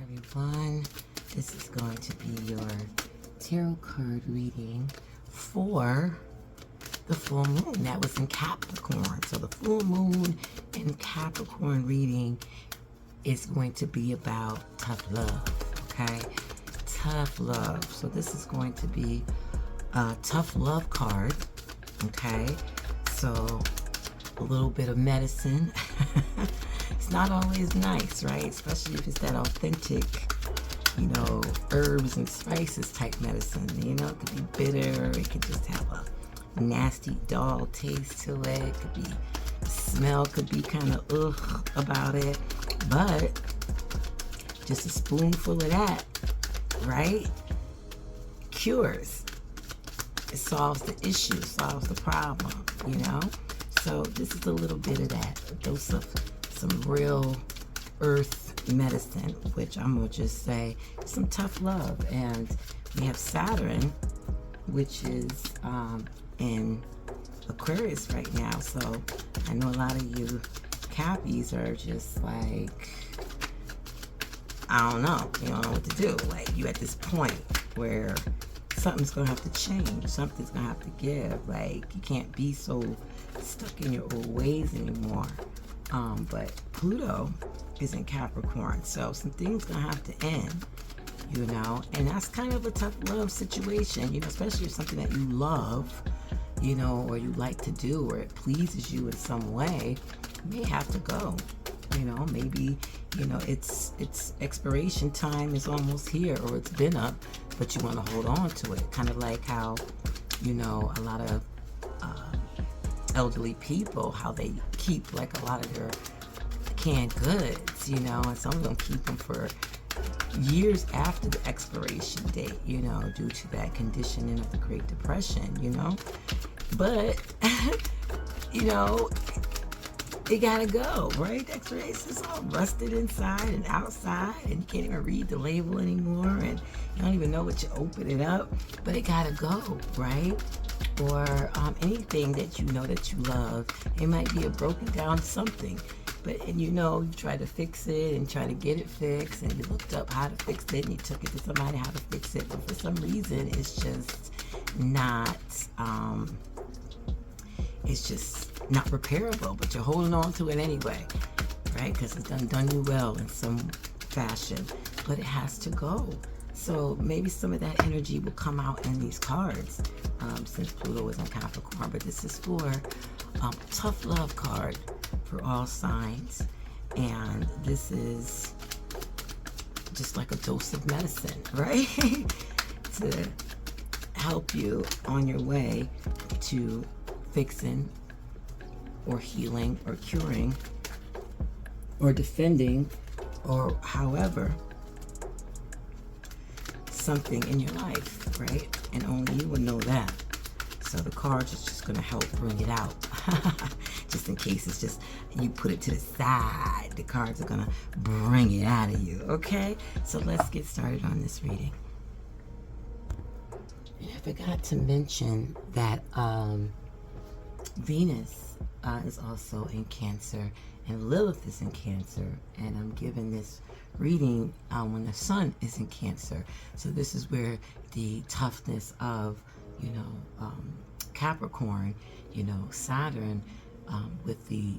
everyone. This is going to be your tarot card reading for the full moon that was in Capricorn. So the full moon in Capricorn reading is going to be about tough love, okay? Tough love. So this is going to be a tough love card, okay? So a little bit of medicine. It's not always nice, right? Especially if it's that authentic, you know, herbs and spices type medicine. You know, it could be bitter. It could just have a nasty, dull taste to it. It could be, smell could be kind of ugh about it. But just a spoonful of that, right? Cures. It solves the issue, solves the problem, you know? So this is a little bit of that, a dose of some real earth medicine, which I'm gonna just say some tough love. And we have Saturn, which is in Aquarius right now. So I know a lot of you Cappies are just like, I don't know, you don't know what to do. Like, you at this point where something's gonna have to change, something's gonna have to give. Like, you can't be so stuck in your old ways anymore. But Pluto is in Capricorn, so some things gonna have to end, you know, and that's kind of a tough love situation, you know, especially if something that you love, you know, or you like to do, or it pleases you in some way, may have to go, you know. Maybe, you know, its expiration time is almost here, or it's been up, but you want to hold on to it. Kind of like how, you know, a lot of elderly people, how they keep like a lot of their canned goods, you know, and some of them keep them for years after the expiration date, you know, due to that conditioning of the Great Depression, you know. But you know, it gotta go, right? The expiration is all rusted inside and outside, and you can't even read the label anymore, and you don't even know what you open it up, but it gotta go, right? Or anything that you know that you love. It might be a broken down something, but, and you know, you try to fix it and try to get it fixed, and you looked up how to fix it and you took it to somebody how to fix it, but for some reason it's just not repairable, but you're holding on to it anyway, right? Because it's done you well in some fashion, but it has to go. So maybe some of that energy will come out in these cards, since Pluto is in Capricorn. But this is for tough love card for all signs, and this is just like a dose of medicine, right? To help you on your way to fixing or healing or curing or defending, or however, something in your life, right? And only you will know that. So the cards is just going to help bring it out. Just in case it's just, you put it to the side, the cards are going to bring it out of you, okay? So let's get started on this reading. And I forgot to mention that Venus is also in Cancer, and Lilith is in Cancer, and I'm giving this reading when the Sun is in Cancer. So this is where the toughness of, you know, Capricorn, you know, Saturn, with the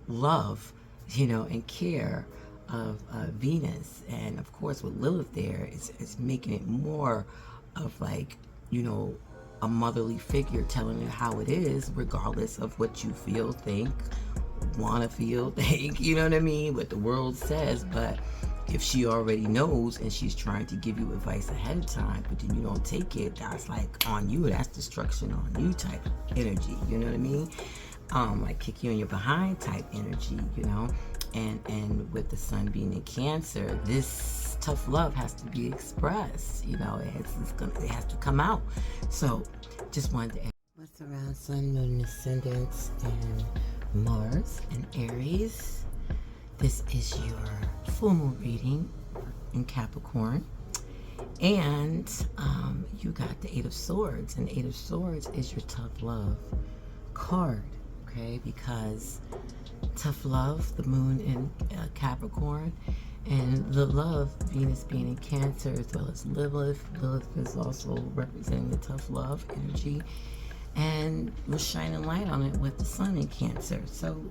love, you know, and care of Venus, and of course with Lilith there, it's making it more of like, you know, a motherly figure telling you how it is, regardless of what you feel, think, want to feel, think, you know what I mean, what the world says. But if she already knows and she's trying to give you advice ahead of time, but then you don't take it, that's like on you, that's destruction on you type energy, you know what I mean? Like kick you in your behind type energy, you know. And with the Sun being in Cancer, this tough love has to be expressed, you know. It has to come out. So just wanted to add what's around Sun, Moon, Ascendants, and Mars and Aries. This is your full moon reading in Capricorn, and you got the Eight of Swords, and the Eight of Swords is your tough love card, okay? Because tough love, the moon in Capricorn, And the love, Venus being in Cancer, as well as Lilith. Lilith is also representing the tough love energy. And we're shining light on it with the sun in Cancer. So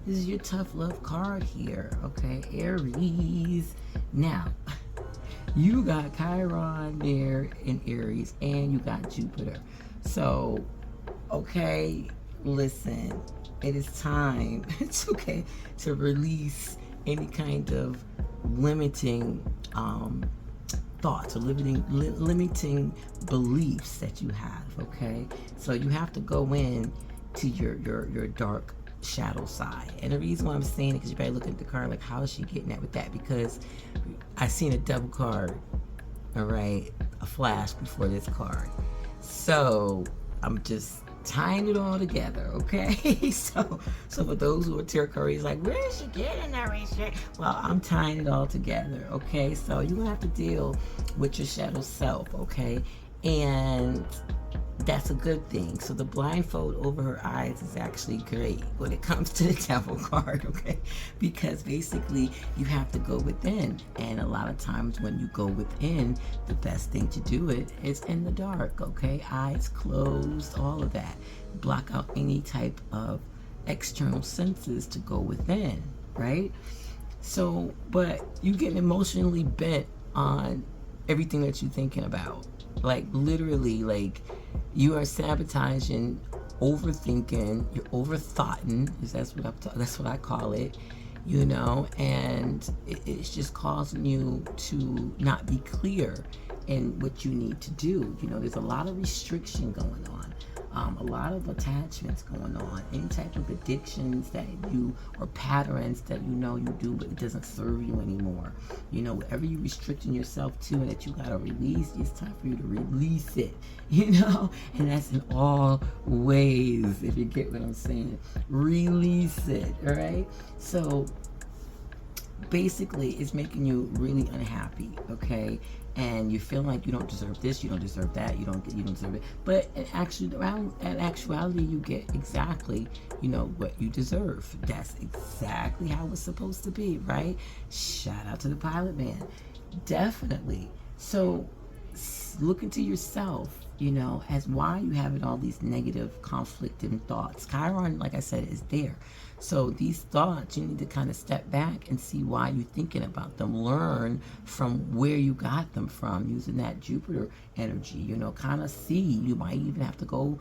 this is your tough love card here, okay? Aries. Now, you got Chiron there in Aries, and you got Jupiter. So, okay, listen, it is time, it's okay, to release any kind of limiting thoughts or limiting beliefs that you have, okay? So you have to go in to your dark shadow side. And the reason why I'm saying it, because you better look at the card like, how is she getting at with that? Because I seen a double card, all right, a flash before this card. So I'm just tying it all together, okay? So for those who are tarot card readers, like, where is she getting that research? Well, I'm tying it all together, okay? So you're gonna have to deal with your shadow self, okay? And that's a good thing. So the blindfold over her eyes is actually great when it comes to the devil card, okay? Because basically you have to go within, and a lot of times when you go within, the best thing to do it is in the dark, okay? Eyes closed, all of that. Block out any type of external senses to go within, right? So, but you getting emotionally bent on everything that you're thinking about. Like, literally, like, you are sabotaging, overthinking, you're overthoughting, that's what I call it, you know, and it's just causing you to not be clear in what you need to do. You know, there's a lot of restriction going on. A lot of attachments going on, any type of addictions that you, or patterns that you know you do, but it doesn't serve you anymore. You know, whatever you're restricting yourself to and that you gotta release, it's time for you to release it, you know? And that's in all ways, if you get what I'm saying. Release it, all right? So basically, it's making you really unhappy, okay? And you feel like you don't deserve this, you don't deserve that, you don't deserve it. But in actuality, you get exactly, you know, what you deserve. That's exactly how it's supposed to be, right? Shout out to the pilot man. Definitely. So look into yourself, you know, as why you having all these negative conflicting thoughts. Chiron, like I said, is there. So these thoughts, you need to kind of step back and see why you're thinking about them. Learn from where you got them from, using that Jupiter energy, you know, kind of see. You might even have to go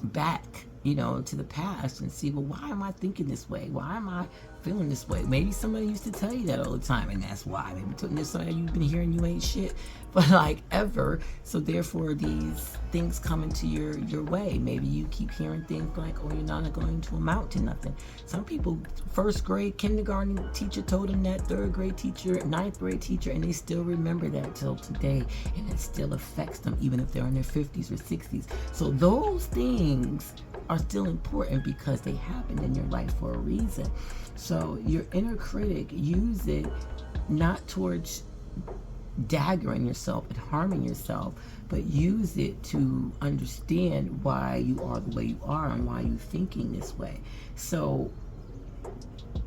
back, you know, to the past and see, well, why am I thinking this way? Why am I feeling this way? Maybe somebody used to tell you that all the time, and that's why. Maybe there's somebody you've been hearing you ain't shit, but like ever. So therefore, these things come into your way. Maybe you keep hearing things like, oh, you're not going to amount to nothing. Some people, first grade kindergarten teacher told them that, third grade teacher, ninth grade teacher, and they still remember that till today, and it still affects them even if they're in their 50s or 60s. So those things are still important because they happened in your life for a reason. So your inner critic, use it not towards daggering yourself and harming yourself, but use it to understand why you are the way you are and why you're thinking this way. So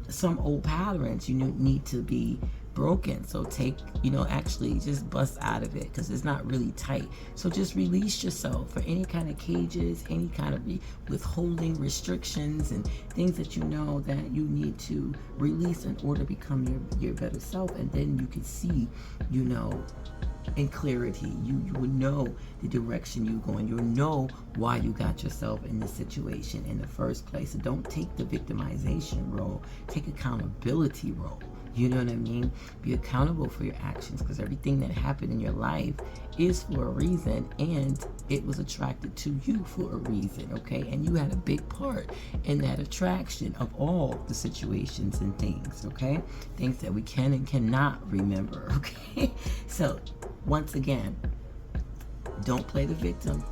some old patterns you need to be broken. So take, you know, actually just bust out of it, because it's not really tight. So just release yourself for any kind of cages, any kind of withholding restrictions and things that you know that you need to release in order to become your better self. And then you can see, you know, in clarity, you would know the direction you're going. You'll know why you got yourself in this situation in the first place. So don't take the victimization role, take accountability role. You know what I mean? Be accountable for your actions, because everything that happened in your life is for a reason, and it was attracted to you for a reason, okay? And you had a big part in that attraction of all the situations and things, okay? Things that we can and cannot remember, okay? So, once again, don't play the victim.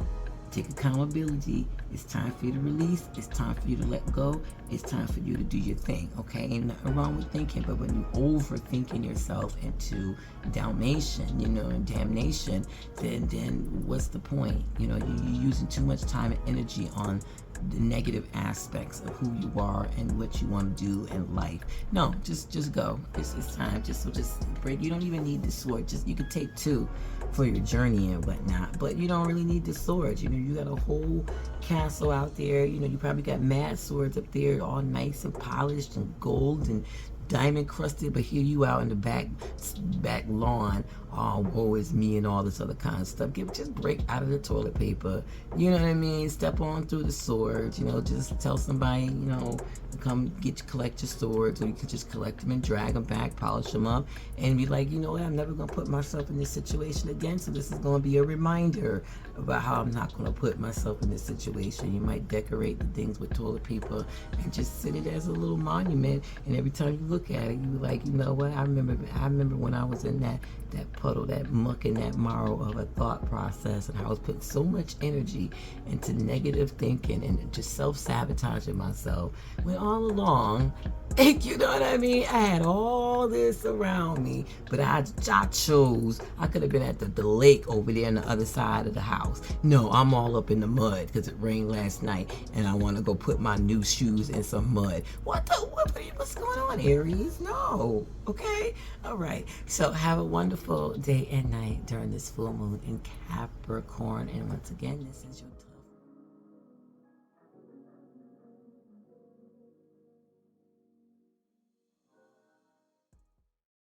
Take accountability. It's time for you to release. It's time for you to let go. It's time for you to do your thing, okay? Ain't nothing wrong with thinking, but when you overthinking yourself into damnation, you know, and damnation, then what's the point? You know, you're using too much time and energy on the negative aspects of who you are and what you want to do in life. No, just go. It's time. Just break. You don't even need the sword. Just you could take 2 for your journey and whatnot, but you don't really need the swords. You know, you got a whole castle out there. You know, you probably got mad swords up there, all nice and polished and gold and diamond crusted, but here you out in the back lawn, oh, woe is me and all this other kind of stuff. Just break out of the toilet paper, you know what I mean? Step on through the swords, you know, just tell somebody, you know, come collect your swords, or you can just collect them and drag them back, polish them up, and be like, you know what, I'm never gonna put myself in this situation again, so this is gonna be a reminder about how I'm not gonna put myself in this situation. You might decorate the things with toilet paper and just sit it as a little monument, and every time you look at it, you like, you know what, I remember when I was in that puddle, that muck and that marrow of a thought process, and I was putting so much energy into negative thinking and just self-sabotaging myself, when all along, you know what I mean, I had all this around me, but I chose, I could have been at the lake over there on the other side of the house. No, I'm all up in the mud because it rained last night and I want to go put my new shoes in some mud. What's going on, Aries? No. Okay? All right. So have a wonderful day and night during this full moon in Capricorn. And once again, this is your time.